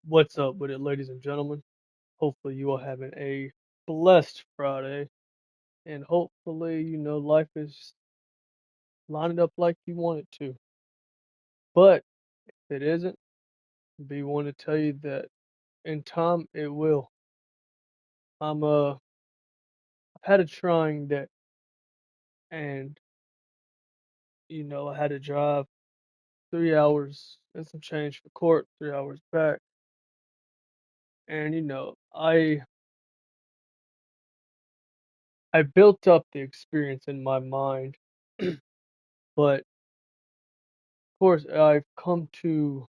What's up with it, ladies and gentlemen? Hopefully, you are having a blessed Friday, and hopefully, life is lining up like you want it to. But if it isn't, be one to tell you that in time it will. I've had a trying day, and I had to drive 3 hours and some change for court, 3 hours back, and I built up the experience in my mind, but of course, I've come to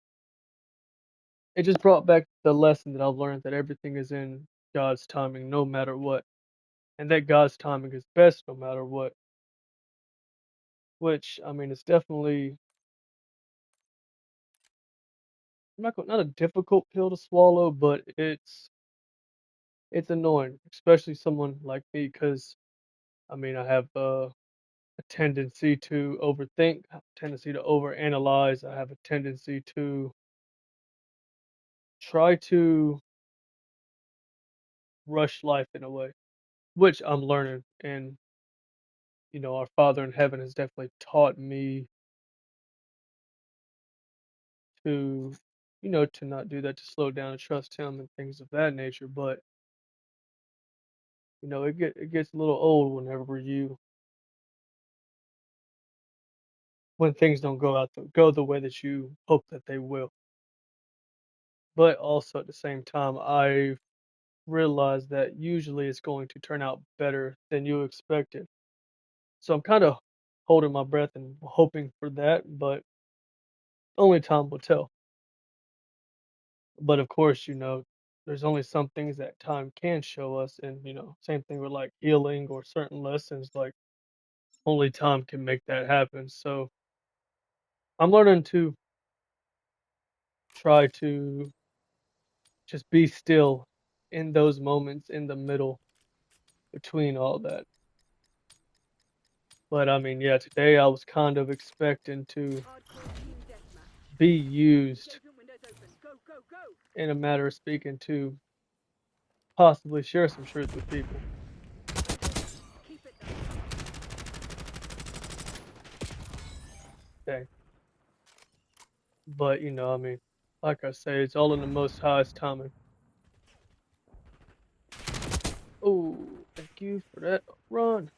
it just brought back the lesson that I've learned that everything is in God's timing no matter what, and that God's timing is best no matter what. Which I mean, it's definitely not a difficult pill to swallow, but it's annoying, especially someone like me, because I mean, I have a tendency to overthink, a tendency to overanalyze. I have a tendency to try to rush life in a way, which I'm learning, and our Father in heaven has definitely taught me to to not do that, to slow down and trust him and things of that nature. But it gets a little old whenever you when things don't go the way that you hope that they will. But also at the same time, I realize that usually it's going to turn out better than you expected. So I'm kind of holding my breath and hoping for that, but only time will tell. But of course, there's only some things that time can show us, and same thing with like healing or certain lessons, like only time can make that happen. So I'm learning to try to just be still in those moments in the middle between all that. But I mean, yeah, today I was kind of expecting to Hardcore team deathmatch. be used Engagement windows open. Go, go, go! in a matter of speaking to possibly share some truth with people. Keep it that. Okay. But I mean, like I say, it's all in the most highest timing. Oh, thank you for that run.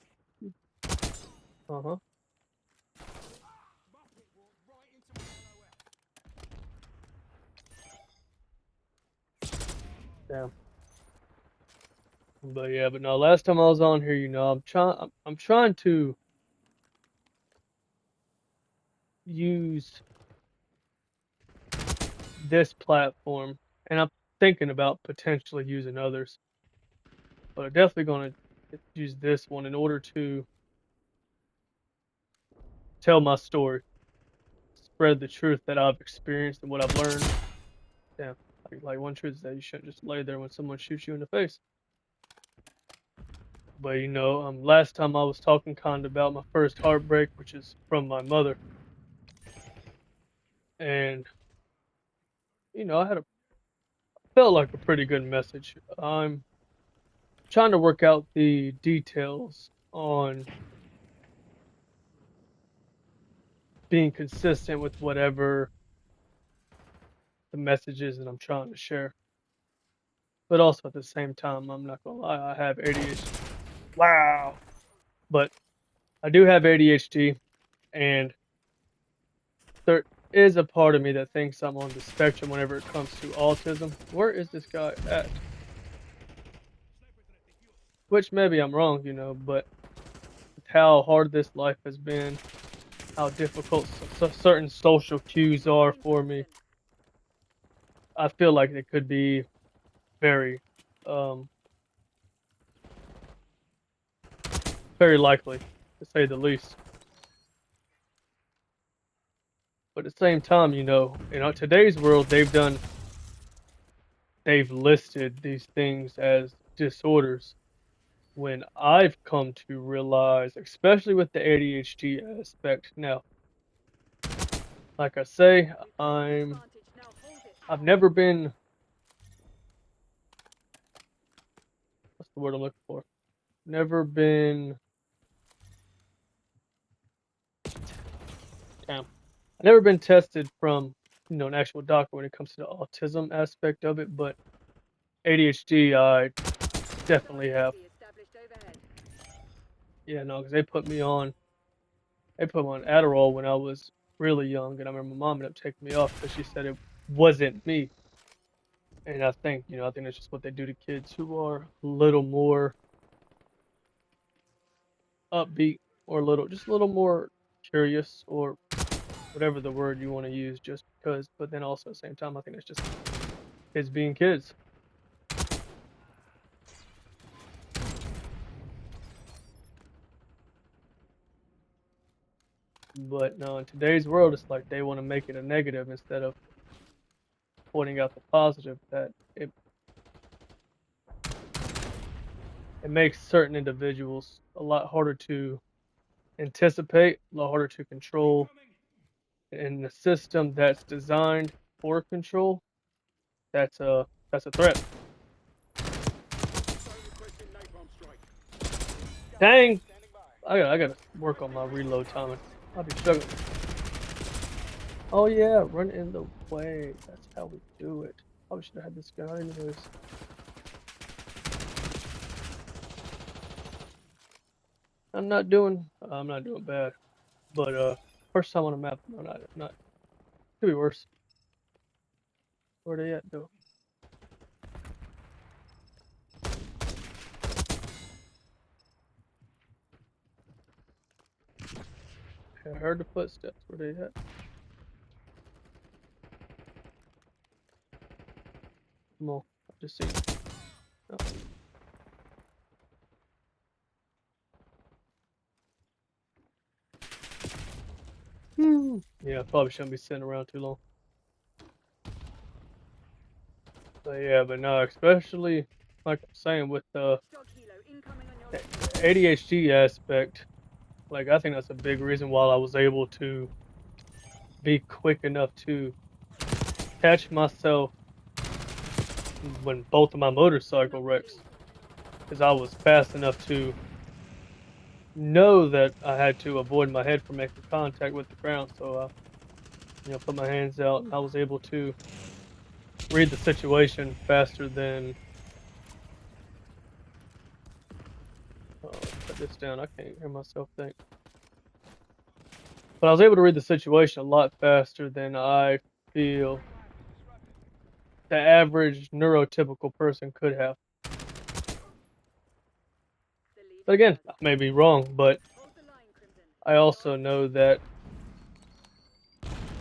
Uh-huh. Yeah. But yeah, but no, last time I was on here, I'm trying to use this platform, and I'm thinking about potentially using others, but I'm definitely going to use this one in order to tell my story, spread the truth that I've experienced and what I've learned. Yeah, like one truth is that you shouldn't just lay there when someone shoots you in the face. But last time I was talking kind of about my first heartbreak, which is from my mother, and I had a felt like a pretty good message. I'm trying to work out the details on being consistent with whatever the message is that I'm trying to share. But also at the same time, I'm not gonna lie, I have ADHD. Wow. But I do have ADHD, and there is a part of me that thinks I'm on the spectrum whenever it comes to autism. Where is this guy at? Which maybe I'm wrong, but with how hard this life has been, how difficult certain social cues are Maintain for me, position. I feel like it could be very, um, very likely, to say the least. But at the same time, in today's world, they've listed these things as disorders. When I've come to realize, especially with the ADHD aspect, now, like I say, We've taken the advantage. Now hold it. I've never been. the word I'm looking for. Never been. Damn. I've never been tested from, an actual doctor when it comes to the autism aspect of it, but ADHD, I definitely have. Established overhead. Yeah, no, because they put me on Adderall when I was really young, and I remember my mom ended up taking me off because she said it wasn't me. And I think that's just what they do to kids who are a little more upbeat or just a little more curious or whatever the word you want to use, just because. But then also at the same time, I think it's just kids being kids. But no, in today's world, it's like they want to make it a negative instead of pointing out the positive that it makes certain individuals a lot harder to anticipate, a lot harder to control. In a system that's designed for control, that's a threat. Dang! I gotta work on my reload timing. I'll be struggling. Oh yeah, run in the way. That's how we do it. Probably should have had this gun. I didn't know this. I'm not doing bad. But first time on a map, no, not could be worse. Where they at though? I heard the footsteps. Where they at? Come on, I just see. Oh. Yeah, I probably shouldn't be sitting around too long. But yeah, but no, especially like I'm saying with the Dog helo incoming on your left. ADHD aspect, like I think that's a big reason why I was able to be quick enough to catch myself when both of my motorcycle wrecks, because I was fast enough to know that I had to avoid my head from making contact with the ground. So I, put my hands out, and I was able to read the situation faster than. Put this down. I can't hear myself think. But I was able to read the situation a lot faster than I feel the average neurotypical person could have. But again, I may be wrong, but Hold the line, Crimson. I also know that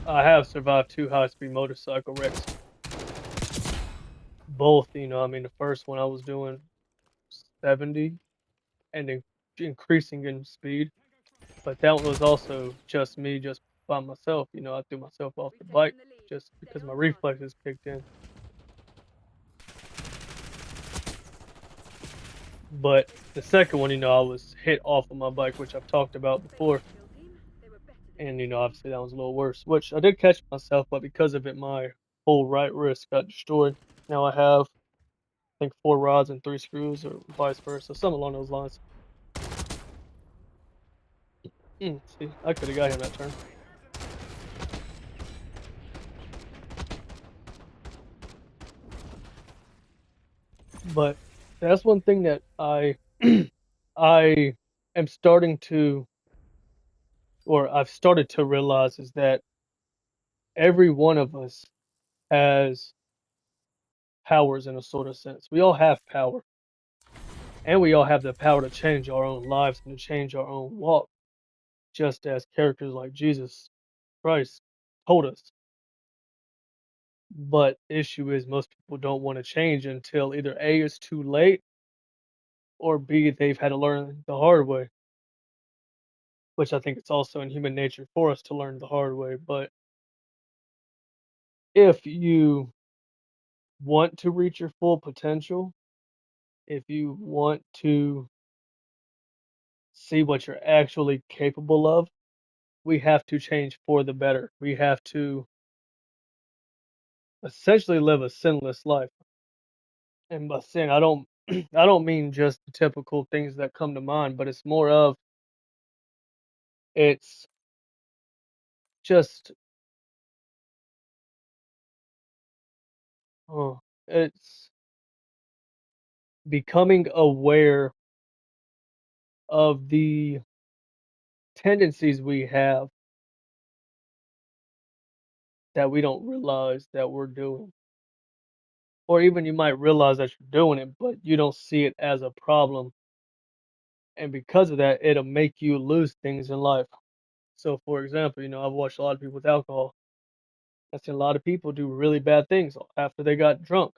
I have survived 2 high-speed motorcycle wrecks. Both, the first one I was doing 70 and increasing in speed, but that one was also just me, just by myself. I threw myself off the bike just because my reflexes kicked in. But the second one, I was hit off of my bike, which I've talked about before. And, obviously that was a little worse, which I did catch myself, but because of it, my whole right wrist got destroyed. Now I have, I think, 4 rods and 3 screws, or vice versa, something along those lines. See, I could have got him that turn. But that's one thing that I am starting to, or I've started to realize, is that every one of us has powers in a sort of sense. We all have power, and we all have the power to change our own lives and to change our own walk, just as characters like Jesus Christ told us. But the issue is most people don't want to change until either A, it's too late, or B, they've had to learn the hard way, which I think it's also in human nature for us to learn the hard way. But if you want to reach your full potential, if you want to see what you're actually capable of, we have to change for the better. We have to essentially live a sinless life. And by sin, I don't I don't mean just the typical things that come to mind, but it's more of it's just uh, it's becoming aware of the tendencies we have that we don't realize that we're doing. Or even you might realize that you're doing it, but you don't see it as a problem. And because of that, it'll make you lose things in life. So, for example, I've watched a lot of people with alcohol. I've seen a lot of people do really bad things after they got drunk.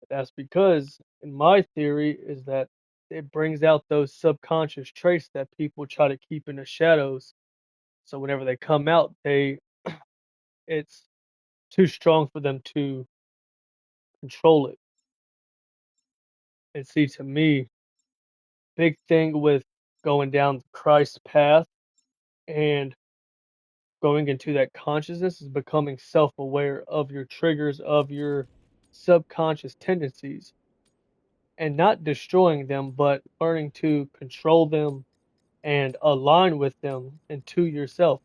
That's because, in my theory, is that it brings out those subconscious traits that people try to keep in the shadows. So whenever they come out, it's too strong for them to control it. And see, to me, big thing with going down the Christ path and going into that consciousness is becoming self-aware of your triggers, of your subconscious tendencies, and not destroying them, but learning to control them and align with them and to yourself.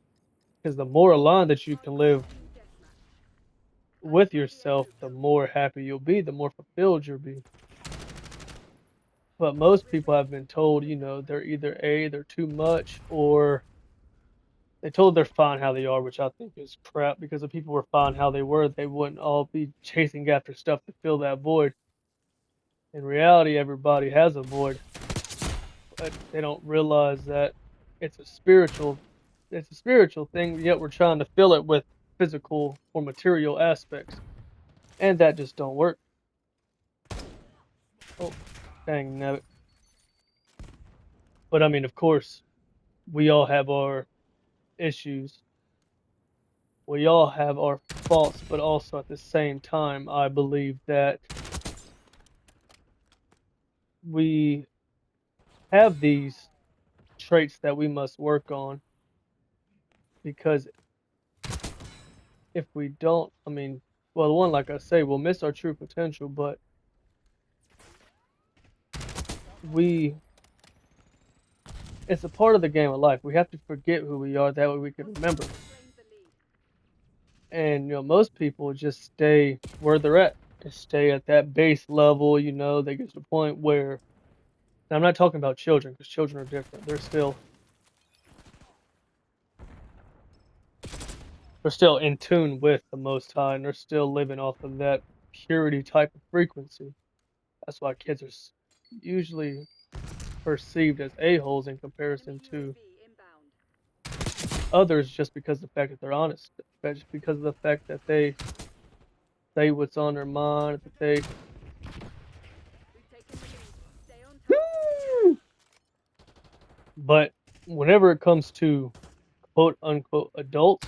Because the more aligned that you can live Team deathmatch. with Incendiary yourself, the token. more happy you'll be, the more fulfilled you'll be. But most people have been told, they're either they're too much, or they told they're fine how they are, which I think is crap. Because if people were fine how they were, they wouldn't all be chasing after stuff to fill that void. In reality, everybody has a void, but they don't realize that it's a spiritual it's a spiritual thing, yet we're trying to fill it with physical or material aspects. And that just don't work. Oh, dang nabbit. But I mean, of course, we all have our issues. We all have our faults, but also at the same time, I believe that we have these traits that we must work on, because if we don't, I mean, well, one, like I say, we'll miss our true potential, but we it's a part of the game of life. We have to forget who we are, that way we can remember. Claims the lead. And most people just stay where they're at. They stay at that base level, they get to the point where, and I'm not talking about children, because children are different. They're still in tune with the Most High, and they're still living off of that purity type of frequency. That's why kids are usually perceived as a-holes in comparison Enemy to UAV inbound. others, just because of the fact that they're honest, just because of the fact that they say what's on their mind, that they. We've taken the lead. Stay on target. But whenever it comes to quote unquote adults,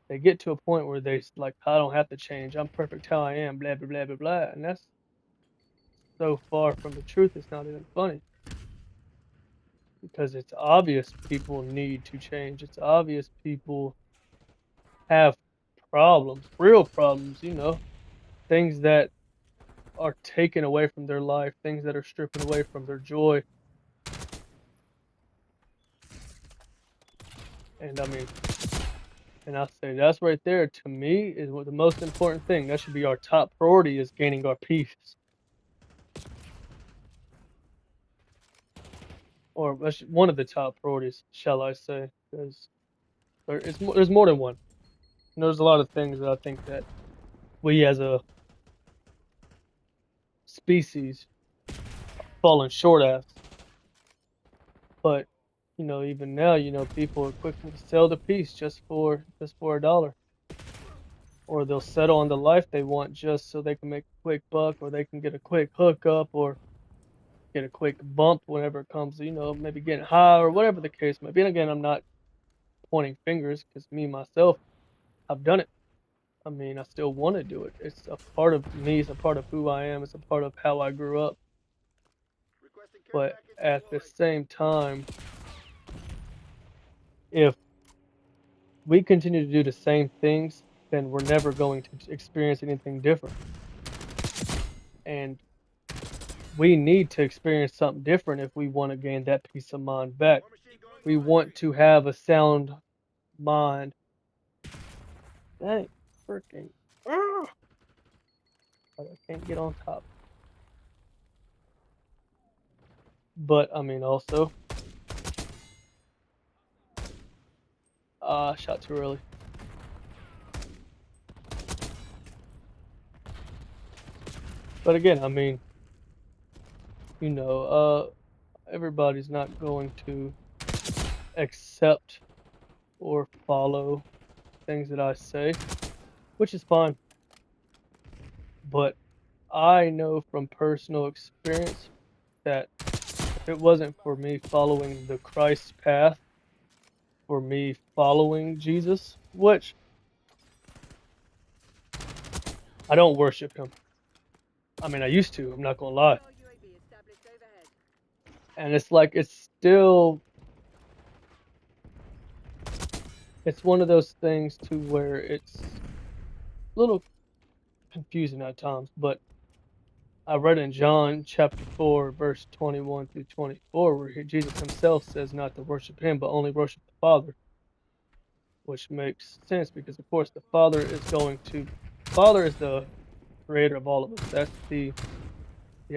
they get to a point where like, I don't have to change. I'm perfect how I am, blah blah blah blah blah. And that's so far from the truth, it's not even funny. Because it's obvious people need to change. It's obvious people have problems, real problems, things that are taken away from their life, things that are stripping away from their joy. And I mean, and I say that's right there, to me, is what the most important thing. That should be our top priority, is gaining our peace. Or that's one of the top priorities, shall I say? Because there's more than one. There's a lot of things that I think that we as a species fallen short at. But even now, people are quick to sell the peace just for a dollar, or they'll settle on the life they want just so they can make a quick buck, or they can get a quick hookup, or get a quick bump whenever it comes to, maybe getting high or whatever the case may be. And again, I'm not pointing fingers, because me myself, I've done it. I mean, I still want to do it. It's a part of me. It's a part of who I am. It's a part of how I grew up. But at the same time, if we continue to do the same things, then we're never going to experience anything different. And we need to experience something different if we want to gain that peace of mind back. We want to have a sound mind. Dang, freaking. Ah, I can't get on top. But I mean, also, shot too early. But again, I mean, you know, everybody's not going to accept or follow things that I say, which is fine. But I know from personal experience that if it wasn't for me following the Christ path, for me following Jesus, which I don't worship him. I mean, I used to, I'm not gonna lie. Hostile UAV established overhead. And it's like, it's one of those things to where it's a little confusing at times, but I read in John chapter 4, verse 21 through 24, where Jesus himself says not to worship him, but only worship the Father, which makes sense because, of course, Father is the creator of all of us. That's the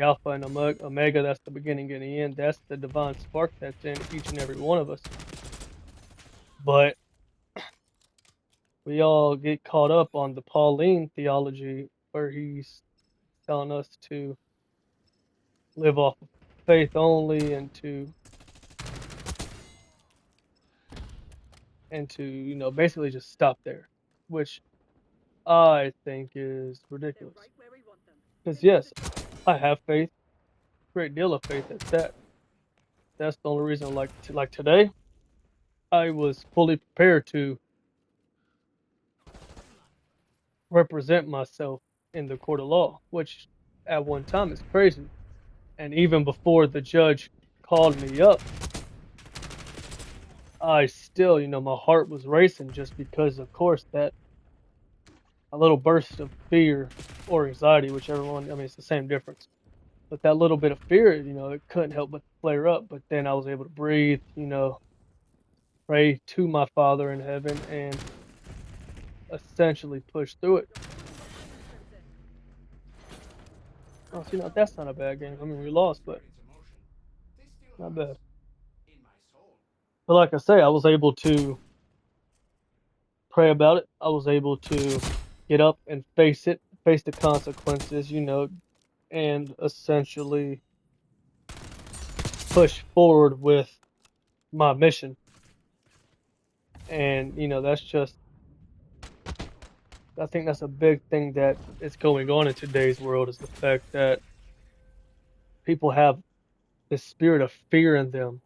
Alpha and Omega. That's the beginning and the end. That's the divine spark that's in each and every one of us. But we all get caught up on the Pauline theology where he's telling us to live off of faith only and to basically just stop there, which I think is They're ridiculous. right where we want them. Because Get to yes, the top. I have faith, great deal of faith at that. That's the only reason, like today, I was fully prepared to represent myself in the court of law, which at one time is crazy. And even before the judge called me up, I still, my heart was racing just because, of course, that a little burst of fear or anxiety, whichever one, I mean, it's the same difference. But that little bit of fear, it couldn't help but flare up. But then I was able to breathe, pray to my Father in heaven and essentially push through it. Crimson. Oh, see, now that's not a bad game. I mean, we lost, but not bad. But like I say, I was able to pray about it. I was able to get up and face the consequences, and essentially push forward with my mission. And, I think that's a big thing that is going on in today's world is the fact that people have this spirit of fear in them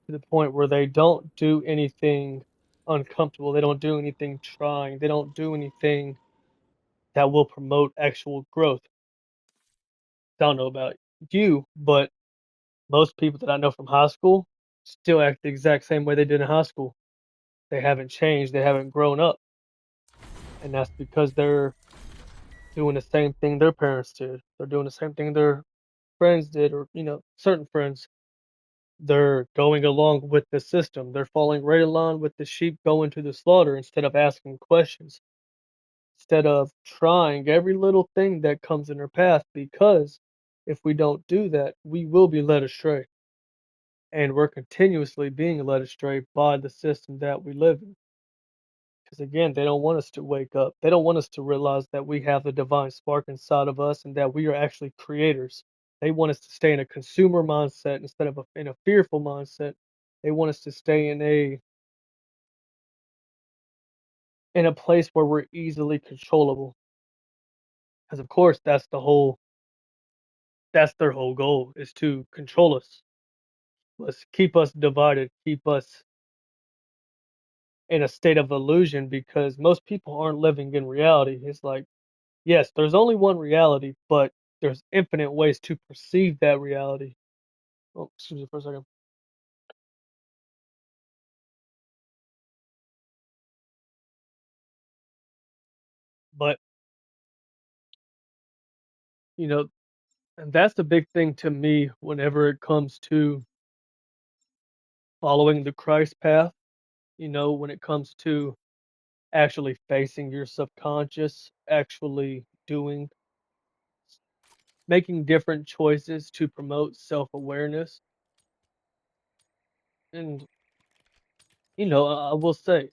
to the point where they don't do anything uncomfortable. They don't do anything trying. They don't do anything that will promote actual growth. I don't know about you, but most people that I know from high school still act the exact same way they did in high school. They haven't changed. They haven't grown up. And that's because they're doing the same thing their parents did. They're doing the same thing their friends did, or, certain friends. They're going along with the system. They're falling right along with the sheep going to the slaughter instead of asking questions, instead of trying every little thing that comes in their path, because if we don't do that, we will be led astray. And we're continuously being led astray by the system that we live in. Because again, they don't want us to wake up. They don't want us to realize that we have the divine spark inside of us and that we are actually creators. They want us to stay in a consumer mindset instead of in a fearful mindset. They want us to stay in a place where we're easily controllable. Because of course that's their whole goal is to control us. Let's keep us divided, keep us in a state of illusion because most people aren't living in reality. It's like, yes, there's only one reality, but there's infinite ways to perceive that reality. Oh, excuse me for a second. But, you know, And that's the big thing to me whenever it comes to following the Christ path, when it comes to actually facing your subconscious, actually making different choices to promote self-awareness. And, I will say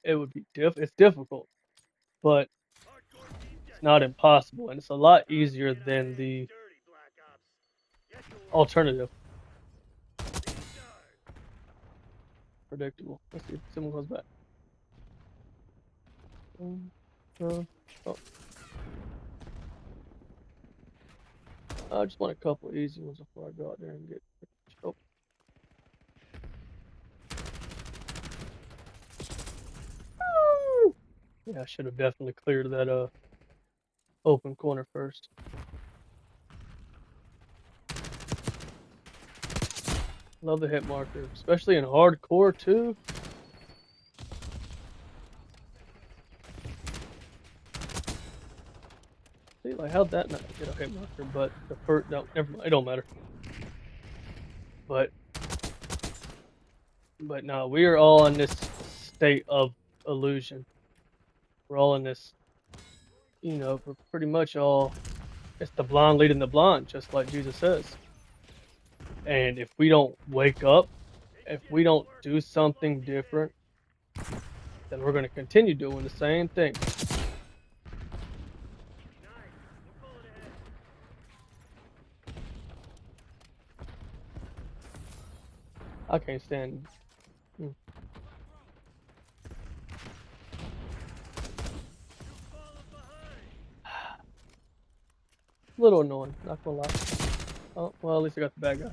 it would be it's difficult, but it's not impossible. And it's a lot easier than the alternative. Predictable. Let's see if someone comes back. Uh, oh, I just want a couple easy ones before I go out there and get. Oh, yeah, I should have definitely cleared that open corner first. Love the hit marker, especially in hardcore too. See, like how'd that not get a hit marker? But the first, no, never mind. It don't matter. But no, we are all in this state of illusion. We're all in this, we're pretty much all. It's the blind leading the blind, just like Jesus says. And if we don't wake up, if we don't do something different, then we're going to continue doing the same thing. I can't stand. Little annoying, not gonna lie. Oh, well, at least I got the bad guy.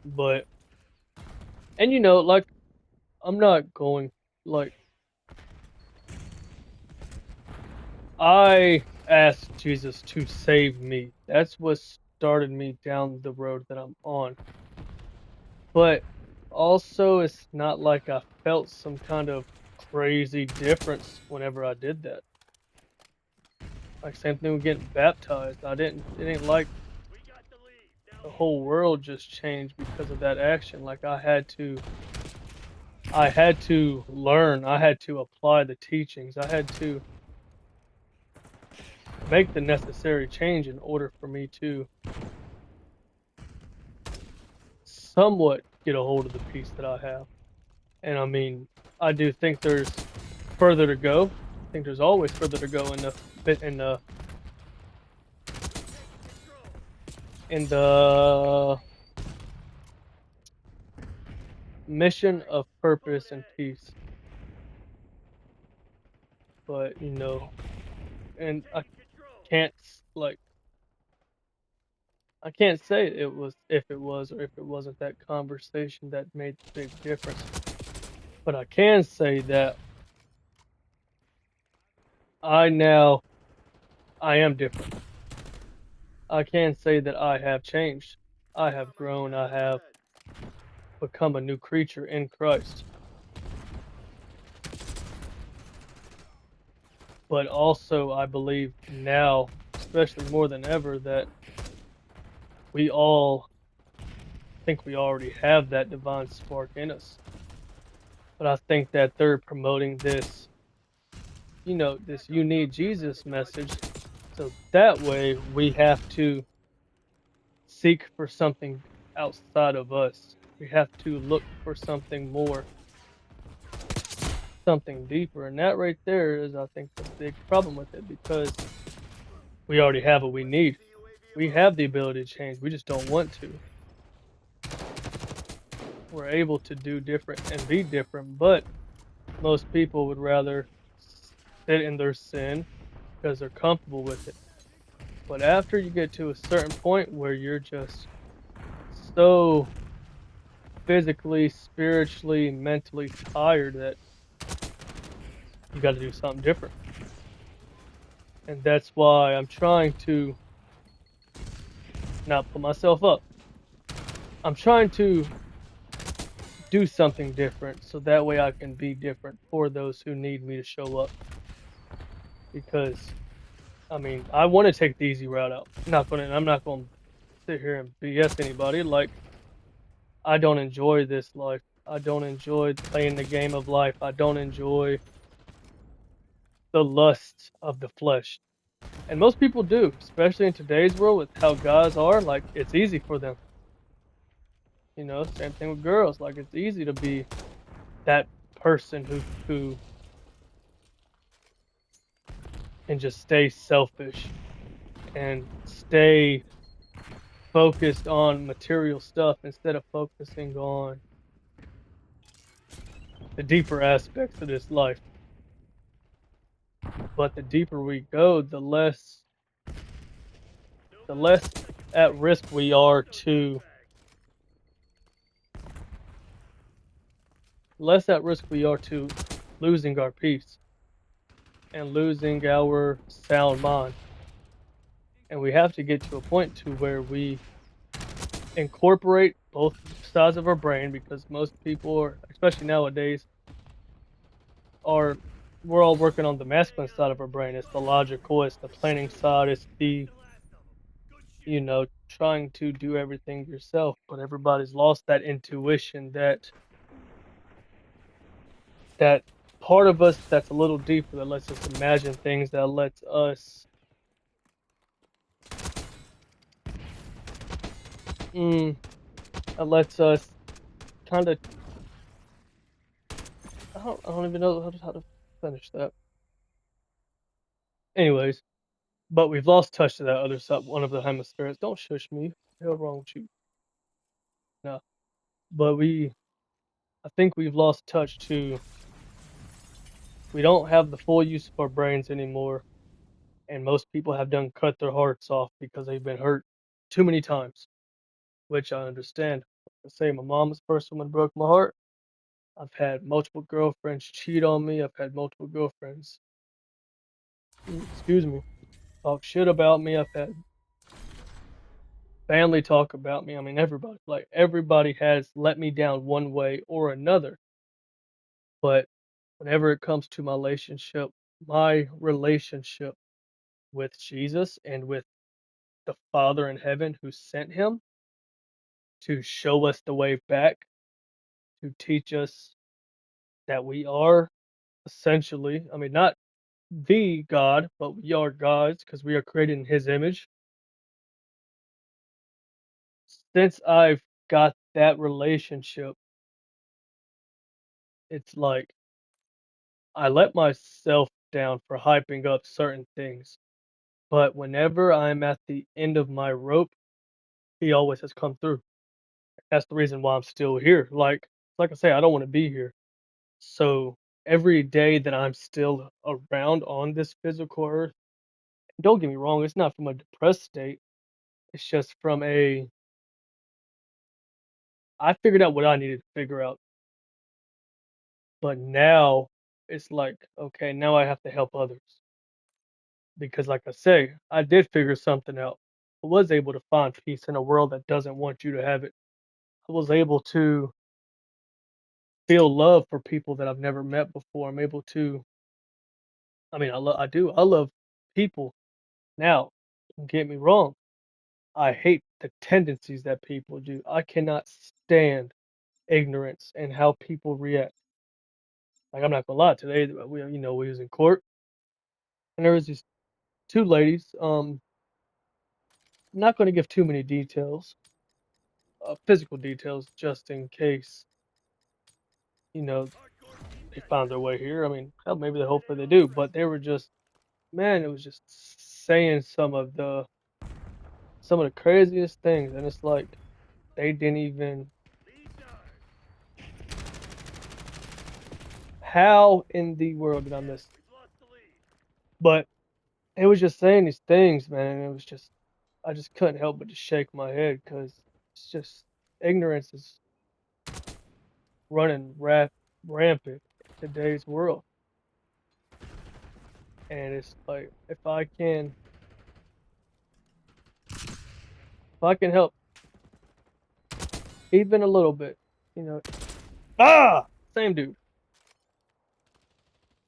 But, and like, I'm not going, like, I asked Jesus to save me. That's what started me down the road that I'm on. But also, it's not like I felt some kind of crazy difference whenever I did that. Like, same thing with getting baptized. It ain't like the whole world just changed because of that action. Like, I had to learn, I had to apply the teachings, I had to make the necessary change in order for me to somewhat get a hold of the peace that I have. And I mean, I do think there's further to go. I think there's always further to go in the mission of purpose and peace. But and can't like I can't say it was if it was or if it wasn't that conversation that made the big difference. But I can say that I am different. I can say that I have changed. I have grown. I have become a new creature in Christ. But also, I believe now, especially more than ever, that we all think we already have that divine spark in us. But I think that they're promoting this, this you need Jesus message. So that way we have to seek for something outside of us. We have to look for something more, something deeper. And that right there is, I think, the big problem with it because we already have what we need. We have the ability to change. We just don't want to. We're able to do different and be different, but most people would rather sit in their sin because they're comfortable with it. But after you get to a certain point where you're just so physically, spiritually, mentally tired that you got to do something different. And that's why I'm trying to not put myself up. I'm trying to do something different so that way I can be different for those who need me to show up. because I mean I want to take the easy route out. I'm not gonna sit here and BS anybody. Like I don't enjoy this life. I don't enjoy playing the game of life. I don't enjoy the lusts of the flesh. And most people do, especially in today's world with how guys are. Like it's easy for them. You know, same thing with girls. Like it's easy to be that person who can just stay selfish and stay focused on material stuff instead of focusing on the deeper aspects of this life. But the deeper we go, the less at risk we are to less at risk we are to losing our peace and losing our sound mind. And we have to get to a point to where we incorporate both sides of our brain because most people are, especially nowadays, are we're all working on the masculine side of our brain. It's the logical, it's the planning side, it's the trying to do everything yourself. But everybody's lost that intuition, that part of us that's a little deeper that lets us imagine things, mm, that lets us kind of I don't even know how to finish that. Anyways, but we've lost touch to that other side, one of the hemispheres. Don't shush me. Hell wrong with you? No, but I think we've lost touch to. We don't have the full use of our brains anymore, and most people have done cut their hearts off because they've been hurt too many times, which I understand. I say my mom was the first one that broke my heart. I've had multiple girlfriends cheat on me. I've had multiple girlfriends, excuse me, talk shit about me. I've had family talk about me. I mean, everybody has let me down one way or another. But whenever it comes to my relationship with Jesus and with the Father in heaven who sent him to show us the way back, to teach us that we are essentially, I mean, not the God, but we are gods because we are created in his image. Since I've got that relationship, it's like I let myself down for hyping up certain things. But whenever I'm at the end of my rope, he always has come through. That's the reason why I'm still here. Like I say, I don't want to be here. So every day that I'm still around on this physical earth, don't get me wrong, it's not from a depressed state. It's just from I figured out what I needed to figure out. But now it's like, okay, now I have to help others. Because like I say, I did figure something out. I was able to find peace in a world that doesn't want you to have it. I was able to feel love for people that I've never met before. I'm able to I mean, I love people. Now, don't get me wrong, I hate the tendencies that people do. I cannot stand ignorance and how people react. Like, I'm not gonna lie, today, we was in court, and there was these 2 ladies, I'm not gonna give too many details, physical details, just in case, you know, they found their way here. I mean, hell, maybe hopefully they do, but they were just man, it was just saying some of the craziest things, and it's like, they didn't even how in the world did I miss but it was just saying these things, man, and it was just I just couldn't help but to shake my head because it's just ignorance is running rampant in today's world, and it's like, if I can help even a little bit, you know ah! Same dude.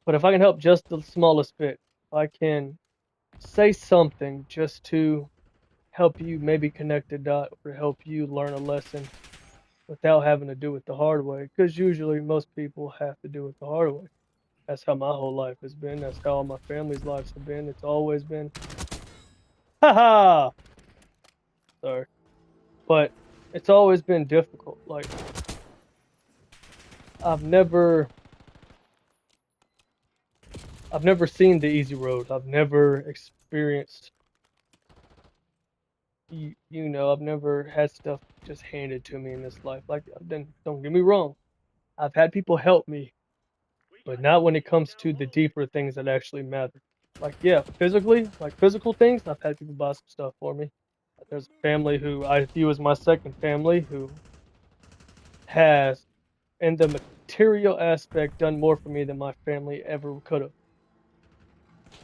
But if I can help just the smallest bit, I can say something just to help you maybe connect the dot or help you learn a lesson without having to do it the hard way, because usually most people have to do it the hard way. That's how my whole life has been. That's how all my family's lives have been. It's always been, haha, sorry, but it's always been difficult. Like, I've never, I've never seen the easy road. I've never experienced, I've never had stuff just handed to me in this life. Like, then don't get me wrong, I've had people help me, but not when it comes to the deeper things that actually matter. Like, yeah, physically, like physical things, I've had people buy some stuff for me. There's a family who I view as my second family who has, in the material aspect, done more for me than my family ever could have.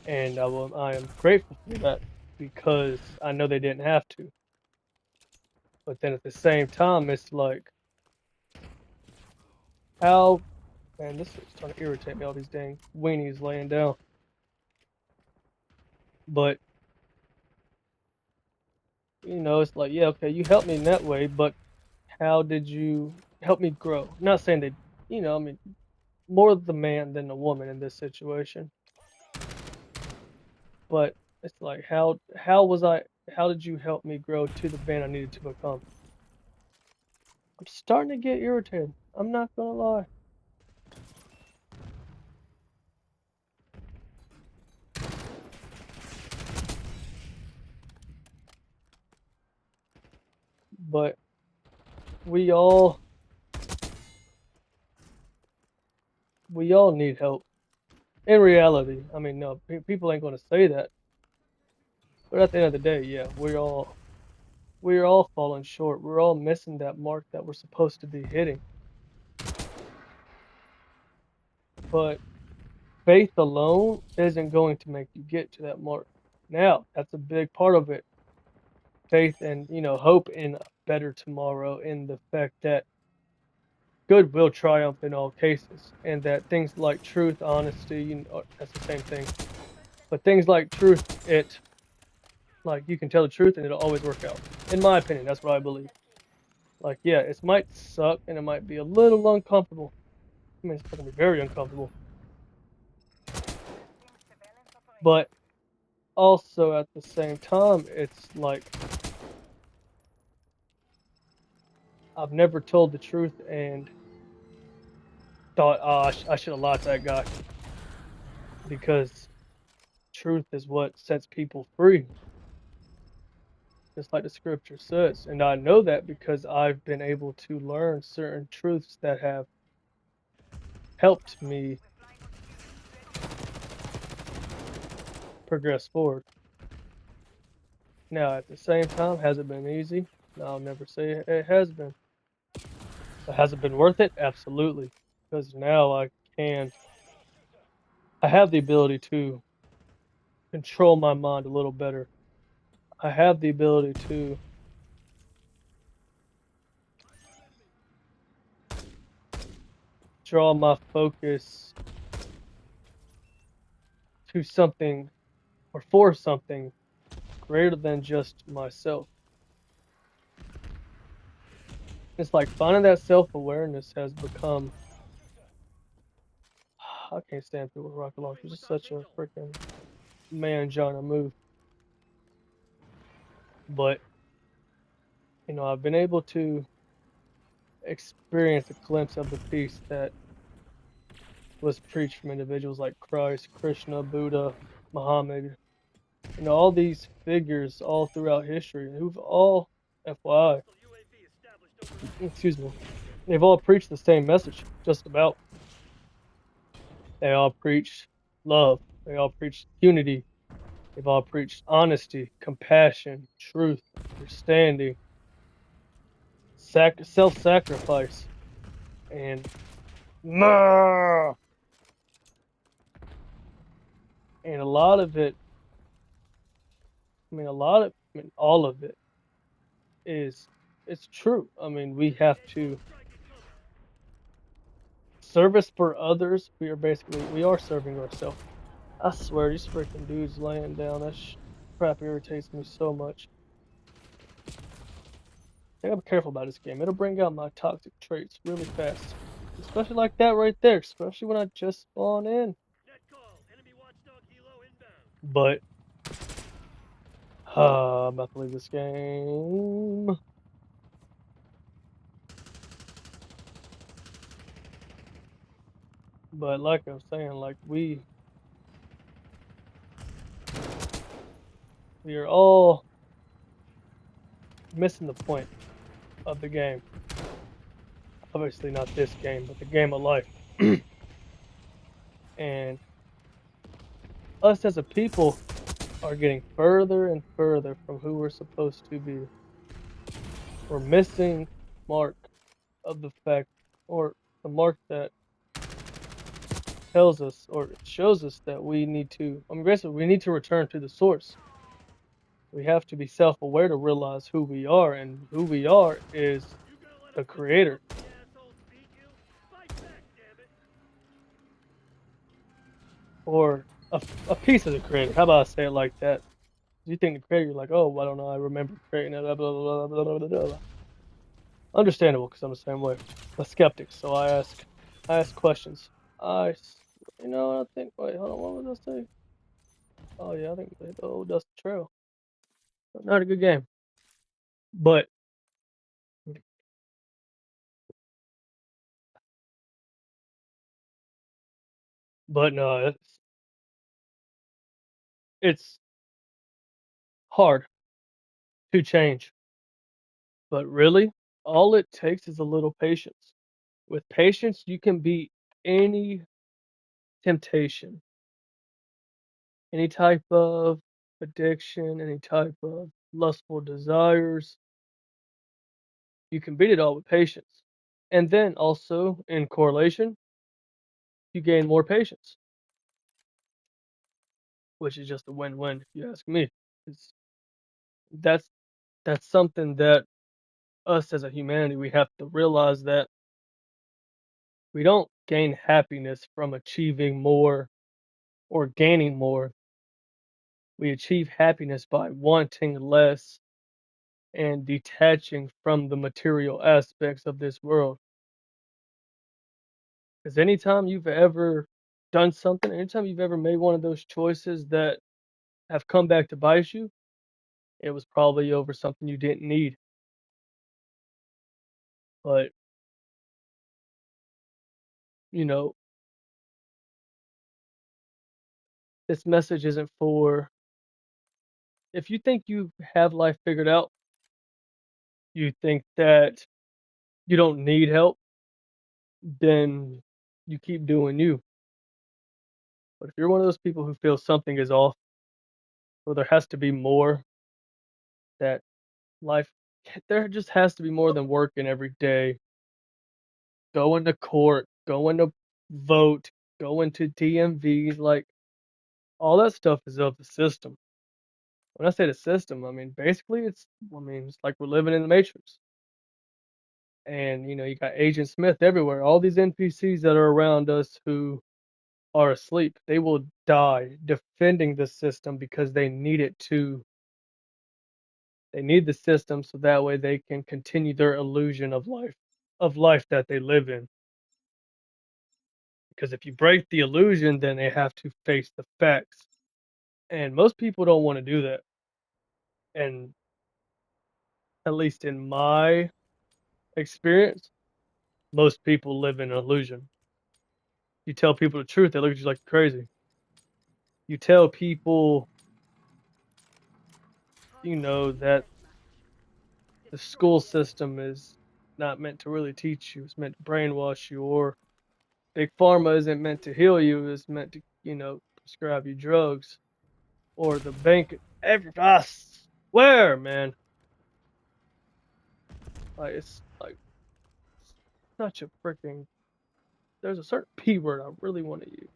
And I am grateful for that because I know they didn't have to. But then at the same time, it's like, how, man, this is starting to irritate me, all these dang weenies laying down. But, it's like, yeah, okay, you helped me in that way, but how did you help me grow? Not saying that, I mean, more the man than the woman in this situation. But it's like, how did you help me grow to the man I needed to become? I'm starting to get irritated. I'm not gonna lie. But we all we all need help. In reality, I mean, no, people ain't gonna say that. But at the end of the day, yeah, we're all falling short. We're all missing that mark that we're supposed to be hitting. But faith alone isn't going to make you get to that mark. Now, that's a big part of it. Faith and, hope in a better tomorrow, in the fact that good will triumph in all cases, and that things like truth, honesty, that's the same thing. But things like truth, like, you can tell the truth and it'll always work out. In my opinion, that's what I believe. Like, yeah, it might suck and it might be a little uncomfortable. I mean, it's gonna be very uncomfortable. But also at the same time, it's like, I've never told the truth and thought, oh, I should have lied to that guy, because truth is what sets people free, just like the scripture says. And I know that because I've been able to learn certain truths that have helped me progress forward. Now, at the same time, has it been easy? No, I'll never say it has been. But has it been worth it? Absolutely. Because now I have the ability to control my mind a little better. I have the ability to draw my focus to something or for something greater than just myself. It's like finding that self-awareness has become, I can't stand people with rocket launchers. It's such a freaking mangina move. But, I've been able to experience a glimpse of the peace that was preached from individuals like Christ, Krishna, Buddha, Muhammad, all these figures all throughout history who've all, FYI, excuse me, they've all preached the same message, just about. They all preached love. They all preached unity. They've all preached honesty, compassion, truth, understanding, self-sacrifice, and and a lot of it. All of it is it's true. I mean, we have to service for others. We are serving ourselves. I swear, these freaking dudes laying down, that crap irritates me so much. I gotta be careful about this game. It'll bring out my toxic traits really fast. Especially like that right there, especially when I just spawn in. But, I'm about to leave this game. But like I was saying, like we are all missing the point of the game. Obviously not this game, but the game of life. And us as a people are getting further and further from who we're supposed to be. We're missing mark of the fact, or the mark that tells us or shows us that we need to, basically we need to return to the source. We have to be self-aware to realize who we are, and who we are is the creator. Or a piece of the creator. How about I say it like that? You think the creator, you're like, oh, I don't know, I remember creating it, blah, blah, blah, blah, blah, blah, blah. Understandable, because I'm the same way. A skeptic, so I ask questions. You know, I think, wait, hold on, what was I say? Oh yeah, I think the old Dusty Trail. Not a good game, but no, it's hard to change. But really, all it takes is a little patience. With patience, you can beat any temptation, any type of addiction, any type of lustful desires. You can beat it all with patience. And then also, in correlation, you gain more patience, which is just a win-win if you ask me. It's, that's that's something that us as a humanity, we have to realize that we don't gain happiness from achieving more or gaining more. We achieve happiness by wanting less and detaching from the material aspects of this world. Because anytime you've ever done something, anytime you've ever made one of those choices that have come back to bite you, it was probably over something you didn't need. But, you know, this message isn't for, if you think you have life figured out, you think that you don't need help, then you keep doing you. But if you're one of those people who feels something is off, or there has to be more, that life, there just has to be more than working every day, going to court, going to vote, going to DMVs, like all that stuff is of the system. When I say the system, I mean basically it's like we're living in the Matrix. And you got Agent Smith everywhere. All these NPCs that are around us who are asleep, they will die defending the system because they need the system so that way they can continue their illusion of life that they live in. Because if you break the illusion, then they have to face the facts. And most people don't want to do that. And at least in my experience, most people live in an illusion. You tell people the truth, they look at you like crazy. You tell people, that the school system is not meant to really teach you, it's meant to brainwash you, or big pharma isn't meant to heal you, it's meant to, prescribe you drugs, or the bank, I swear, man, like it's like such a freaking, there's a certain P word I really want to use.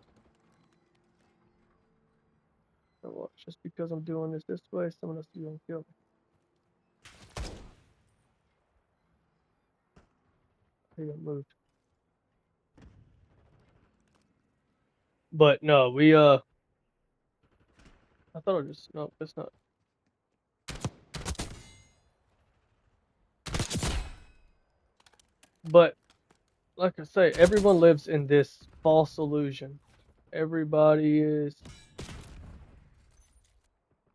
Well, just because I'm doing this way, someone else is gonna kill me. He got moved. But no, I thought it just no, it's not. But like I say, everyone lives in this false illusion. Everybody.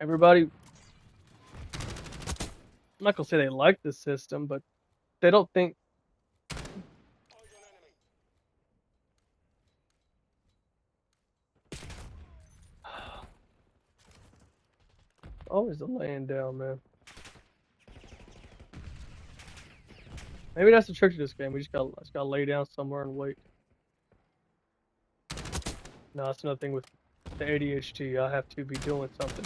I'm not gonna say they like the system, but they don't think. Always the laying down, man. Maybe that's the trick to this game. We just gotta lay down somewhere and wait. No, that's another thing with the ADHD. I have to be doing something.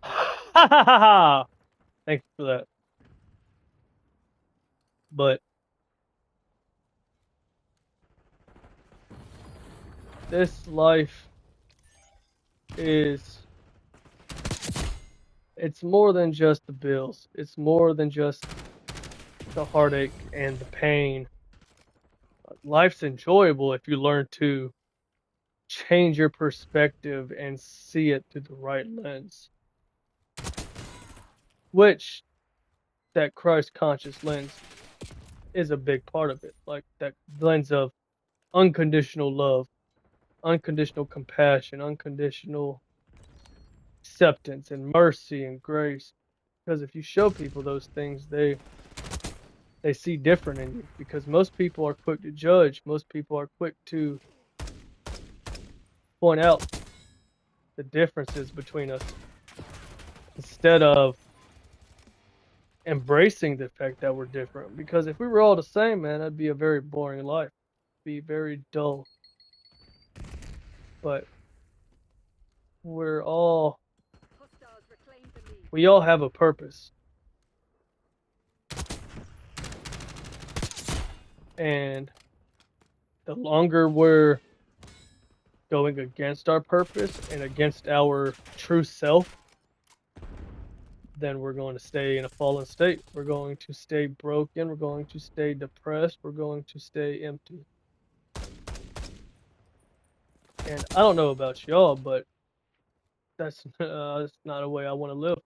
Ha ha ha ha! Thank you for that. But this life is. It's more than just the bills. It's more than just the heartache and the pain. Life's enjoyable if you learn to change your perspective and see it through the right lens. Which that Christ conscious lens is a big part of it. Like that lens of unconditional love, unconditional compassion, unconditional acceptance and mercy and grace. Because if you show people those things, they see different in you. Because most people are quick to judge. Most people are quick to point out the differences between us instead of embracing the fact that we're different. Because if we were all the same, man, that'd be a very boring life. Be very dull. But we're all Hostiles reclaimed the lead. we all have a purpose. And the longer we're going against our purpose and against our true self, then we're going to stay in a fallen state. We're going to stay broken. We're going to stay depressed. We're going to stay empty. And I don't know about y'all, but that's not a way I want to live.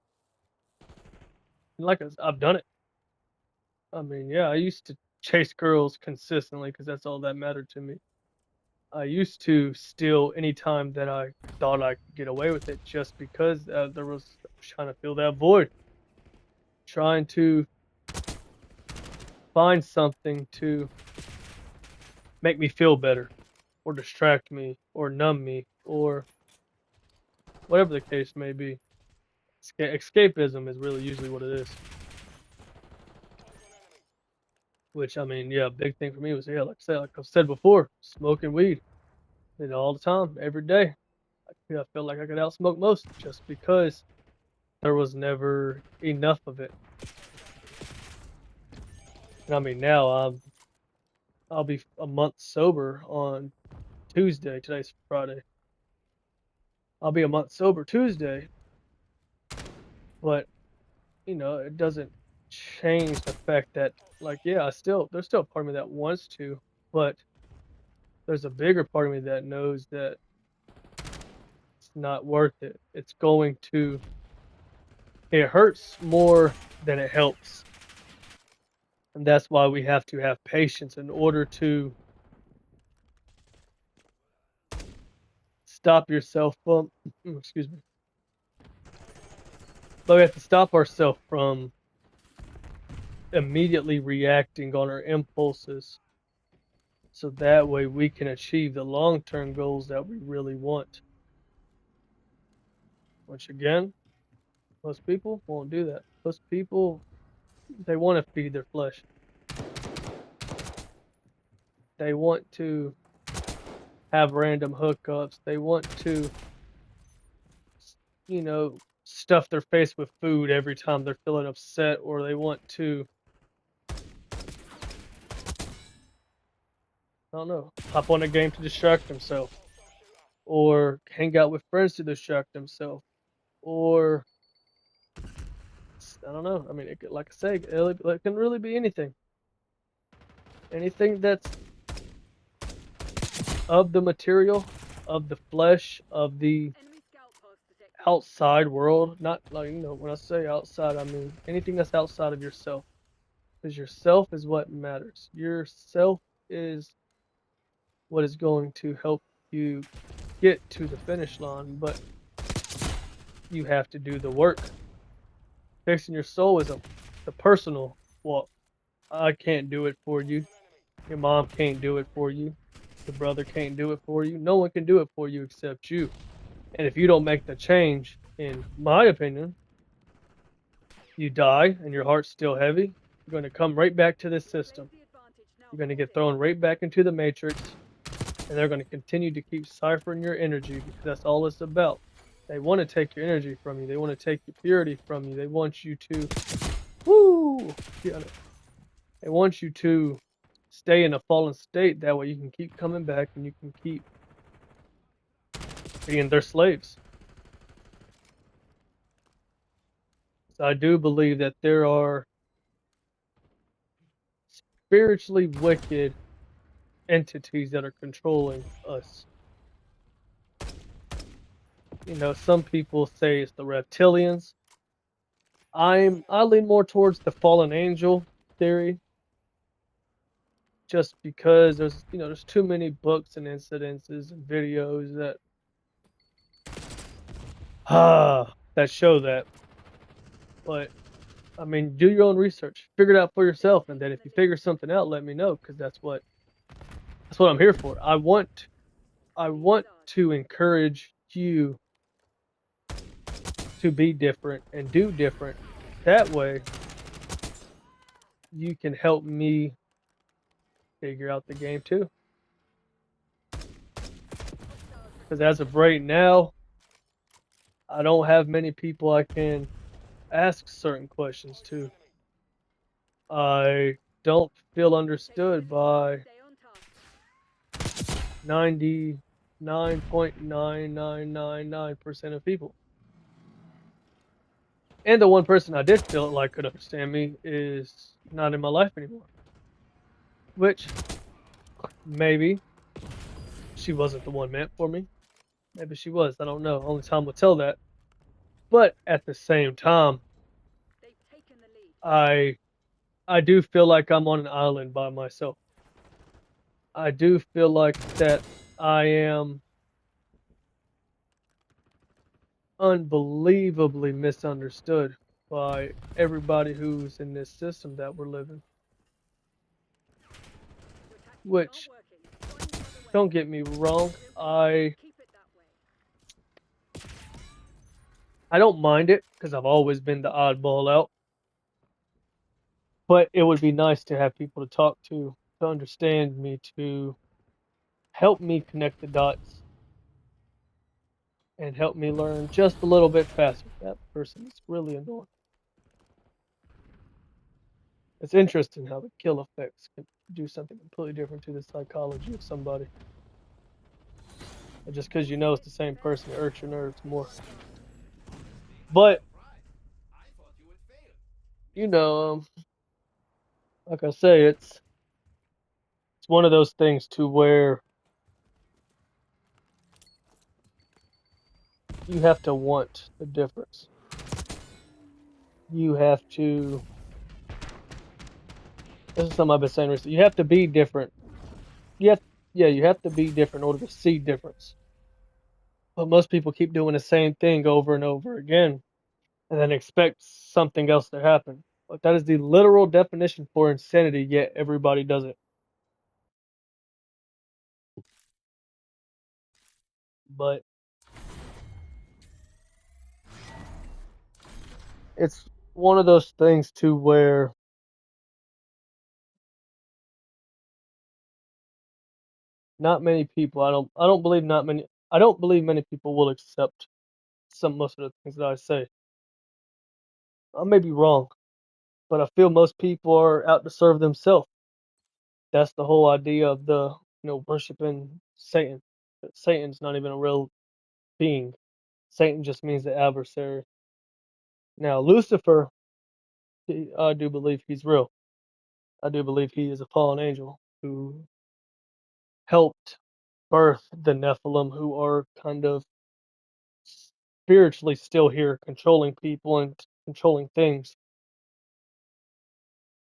Like I've done it. I mean, yeah, I used to chase girls consistently because that's all that mattered to me. I used to steal any time that I thought I could get away with it, just because I was trying to fill that void, trying to find something to make me feel better, or distract me, or numb me, or whatever the case may be. Escapism is really usually what it is. Which, I mean, yeah, big thing for me was, yeah, like I've said before, smoking weed. Did it all the time, every day. I felt like I could outsmoke most, just because there was never enough of it. And I mean, now I'll be a month sober on Tuesday. Today's Friday. I'll be a month sober Tuesday, but it doesn't change the fact that, like, yeah, there's still a part of me that wants to, but there's a bigger part of me that knows that it's not worth it. It hurts more than it helps. And that's why we have to have patience in order to stop yourself from, excuse me. But we have to stop ourselves from immediately reacting on our impulses, so that way we can achieve the long-term goals that we really want. Once again, most people won't do that. Most people, they want to feed their flesh. They want to have random hookups. They want to, stuff their face with food every time they're feeling upset, or they want to, I don't know, hop on a game to distract themselves, or hang out with friends to distract themselves, or I don't know. I mean, like I say, it can really be anything. Anything that's of the material, of the flesh, of the Enemy scout post detected. outside world. Not like, when I say outside, I mean anything that's outside of yourself. Because yourself is what matters. Yourself is what is going to help you get to the finish line, but you have to do the work. Fixing your soul is the personal walk. I can't do it for you. Your mom can't do it for you. Your brother can't do it for you. No one can do it for you except you. And if you don't make the change, in my opinion, you die and your heart's still heavy. You're going to come right back to this system. Raise the advantage now. You're going to get thrown right back into the matrix, and they're going to continue to keep ciphering your energy because that's all it's about. They want to take your energy from you. They want to take your purity from you. They want you to, woo, yeah, they want you to stay in a fallen state. That way you can keep coming back and you can keep being their slaves. So I do believe that there are spiritually wicked entities that are controlling us. Some people say it's the reptilians. I lean more towards the fallen angel theory, just because there's too many books and incidences and videos that that show that. But I mean, do your own research, figure it out for yourself, and then if you figure something out, let me know, because that's what I'm here for. I want to encourage you to be different and do different. That way, you can help me figure out the game too. Because as of right now, I don't have many people I can ask certain questions to. I don't feel understood by Stay on task. 99.9999% of people. And the one person I did feel like could understand me is not in my life anymore. Which, maybe she wasn't the one meant for me. Maybe she was. I don't know. Only time will tell that. But at the same time, They've taken the lead. I do feel like I'm on an island by myself. I do feel like that I am unbelievably misunderstood by everybody who's in this system that we're living. Your tactics Which, aren't working. Find another way. don't get me wrong, Keep it that way. I don't mind it because I've always been the oddball out. But it would be nice to have people to talk to understand me, to help me connect the dots and help me learn just a little bit faster. That person is really annoying. It's interesting how the kill effects can do something completely different to the psychology of somebody. And just because it's the same person, it irks your nerves more. But you know, like I say, it's one of those things to where you have to want the difference. You have to. This is something I've been saying recently. You have to be different. You have, yeah, you have to be different in order to see difference. But most people keep doing the same thing over and over again, and then expect something else to happen. But that is the literal definition for insanity. Yet everybody does it. But it's one of those things to where not many people. I don't believe not many. I don't believe many people will accept most of the things that I say. I may be wrong, but I feel most people are out to serve themselves. That's the whole idea of the worshiping Satan. But Satan's not even a real being. Satan just means the adversary. Now Lucifer, I do believe he's real. I do believe he is a fallen angel who helped. birth the Nephilim, who are kind of spiritually still here, controlling people and controlling things.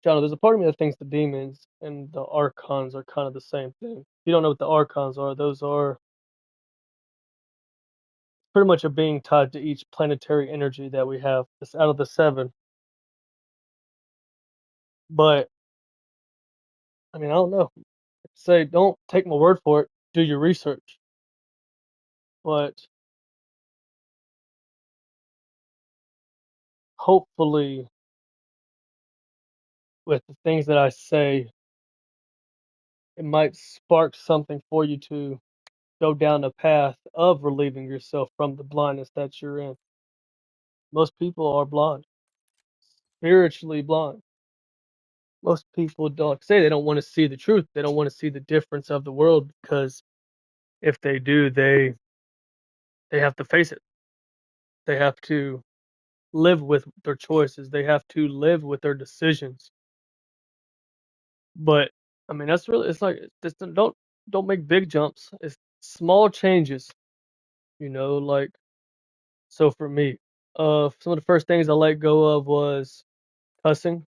John, there's a part of me that thinks the demons and the archons are kind of the same thing. If you don't know what the archons are, those are pretty much a being tied to each planetary energy that we have. It's out of the 7. But I mean, I don't know. Say, don't take my word for it. Do your research. But hopefully, with the things that I say, it might spark something for you to go down the path of relieving yourself from the blindness that you're in. Most people are blind, spiritually blind. Most people don't say they don't want to see the truth. They don't want to see the difference of the world because if they do, they have to face it. They have to live with their choices. They have to live with their decisions. But I mean, that's really it's like just don't make big jumps. It's small changes, like so for me, some of the first things I let go of was cussing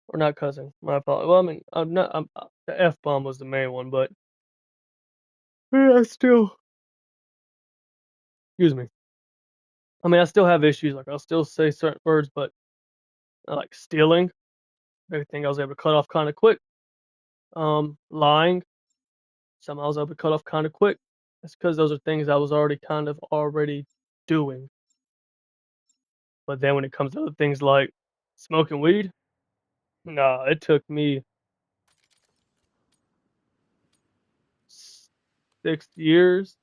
or not cussing. My apologies. Well, I mean, the F bomb was the main one, but I still, excuse me. I mean, I still have issues. Like I'll still say certain words, but like stealing, everything I was able to cut off kind of quick. Lying, somehow I was able to cut off kind of quick. That's because those are things I was already doing. But then when it comes to other things like smoking weed, nah, it took me 6 years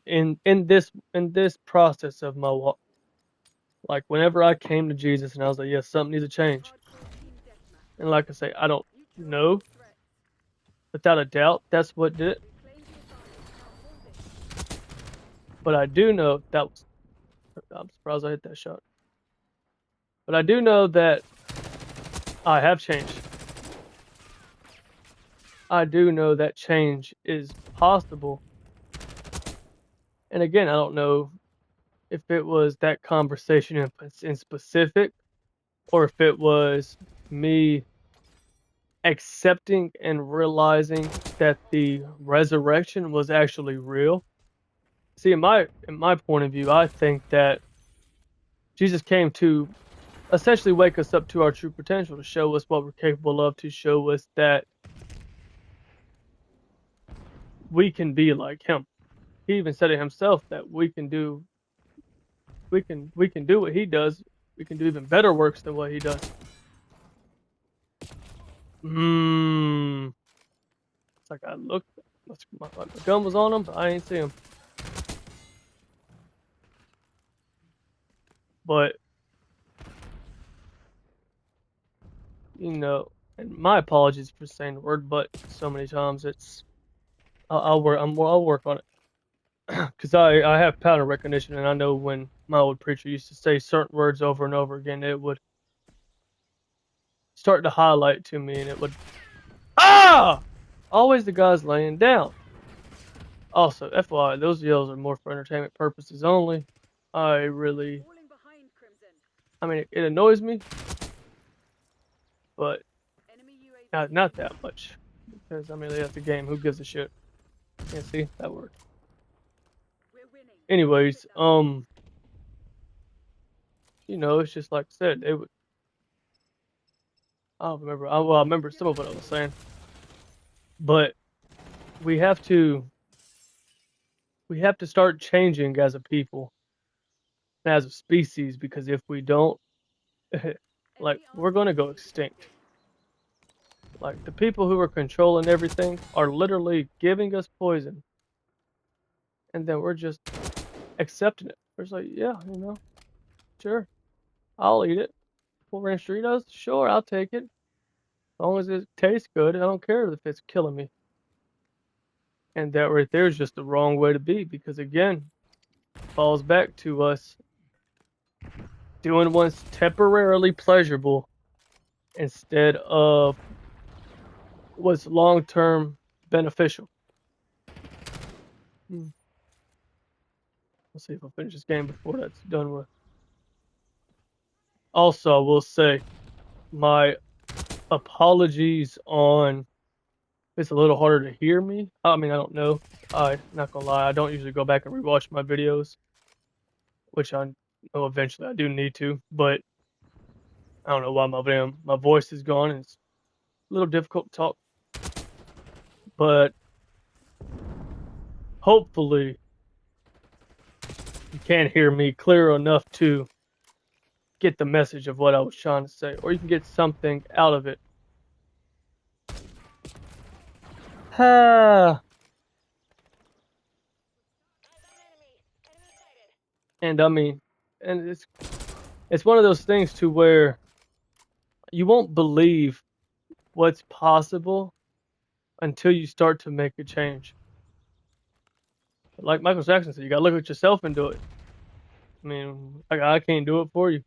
in this process of my walk. Like whenever I came to Jesus and I was like, yes, something needs to change. Hardcore team deathmatch. And like I say, I don't Neutralize know all threats. without a doubt that's what did it. Reclaim the advantage. Now hold it. But I do know that was. I'm surprised I hit that shot. But I do know that I have changed. I do know that change is possible. And again, I don't know if it was that conversation in specific or if it was me accepting and realizing that the resurrection was actually real. See, in my point of view, I think that Jesus came to essentially wake us up to our true potential, to show us what we're capable of, to show us that we can be like him. He even said it himself that we can do what he does. We can do even better works than what he does. It's like I looked, my gun was on him, but I ain't see him. But and my apologies for saying the word "but" so many times. I'll work on it because I have pattern recognition and I know when my old preacher used to say certain words over and over again, it would start to highlight to me, and it would always the guys laying down. Also, FYI, those yells are more for entertainment purposes only. Falling behind, Crimson. I mean, it annoys me, but Enemy UAV. not that much because I mean that's a game. Who gives a shit? Yeah, see that worked. We're winning. Anyways, it's just like I said. It would. I don't remember. I remember some of what I was saying, but we have to start changing as a people, as a species, because if we don't, like we're gonna go extinct. Like the people who are controlling everything are literally giving us poison, and then we're just accepting it. We're just like, yeah, sure, I'll eat it. Full ranch Doritos, sure, I'll take it. As long as it tastes good, I don't care if it's killing me. And that right there is just the wrong way to be because again, falls back to us doing what's temporarily pleasurable instead of what's long term beneficial. Let's see if I'll finish this game before that's done with. Also, I will say my apologies on it's a little harder to hear me. I mean, I don't know. I'm not gonna lie, I don't usually go back and rewatch my videos, which I know eventually I do need to, but I don't know why my voice is gone and it's a little difficult to talk. But hopefully you can hear me clear enough to get the message of what I was trying to say, or you can get something out of it. And I mean, and it's one of those things to where you won't believe what's possible until you start to make a change. Like Michael Jackson said, you gotta look at yourself and do it. I mean, I can't do it for you.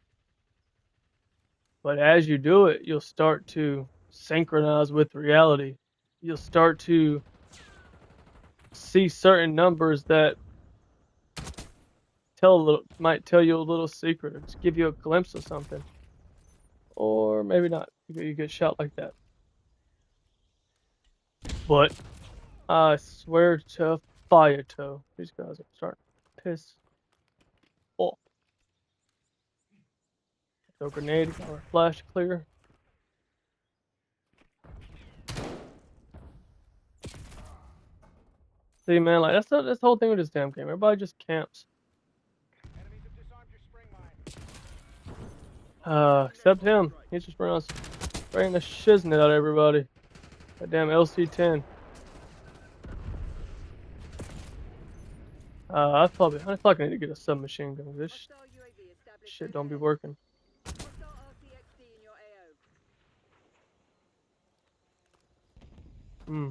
But as you do it, you'll start to synchronize with reality. You'll start to see certain numbers that might tell you a little secret or just give you a glimpse of something. Or maybe not. You get shot like that. But I swear to fire toe, these guys are starting to piss off. No grenade or flash clear. See, man, like that's the whole thing with this damn game. Everybody just camps. Except him. He's just spraying the shiznit out of everybody. That damn LC-10. I feel like I need to get a submachine gun. This Hostile UAV established shit don't be overhead. working. Hostile RCXD in your AO. Hmm.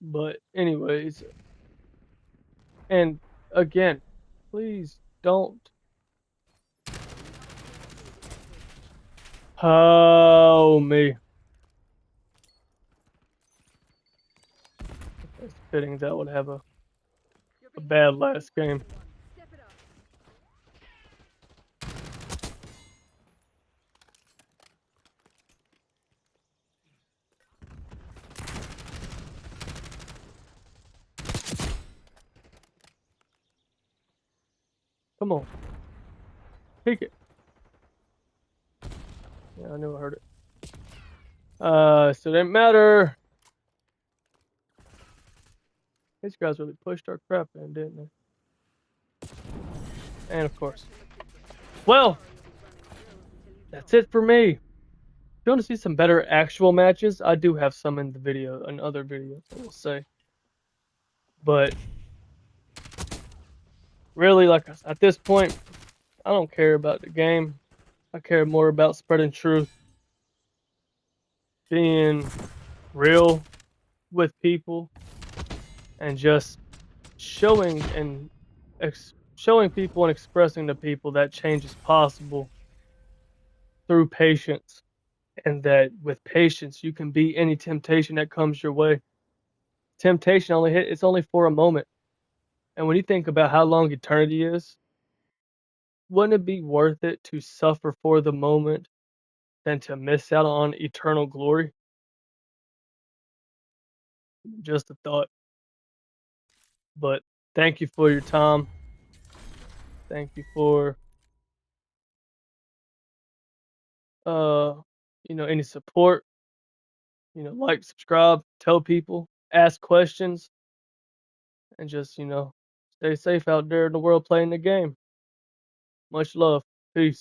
But anyways, and again, please don't. Oh me. It's fitting that would have a bad last game. Step it up. Come on. Take it. Yeah, I knew I heard it. So it didn't matter. These guys really pushed our crap in, didn't they? And of course. Well, that's it for me. If you want to see some better actual matches, I do have some in other videos, I will say. But really, like at this point, I don't care about the game. I care more about spreading truth, being real with people, and just showing people and expressing to people that change is possible through patience, and that with patience you can beat any temptation that comes your way. Temptation it's only for a moment. And when you think about how long eternity is, wouldn't it be worth it to suffer for the moment than to miss out on eternal glory? Just a thought. But thank you for your time. Thank you for uh any support. Like, subscribe, tell people, ask questions, and just, stay safe out there in the world playing the game. Much love. Peace.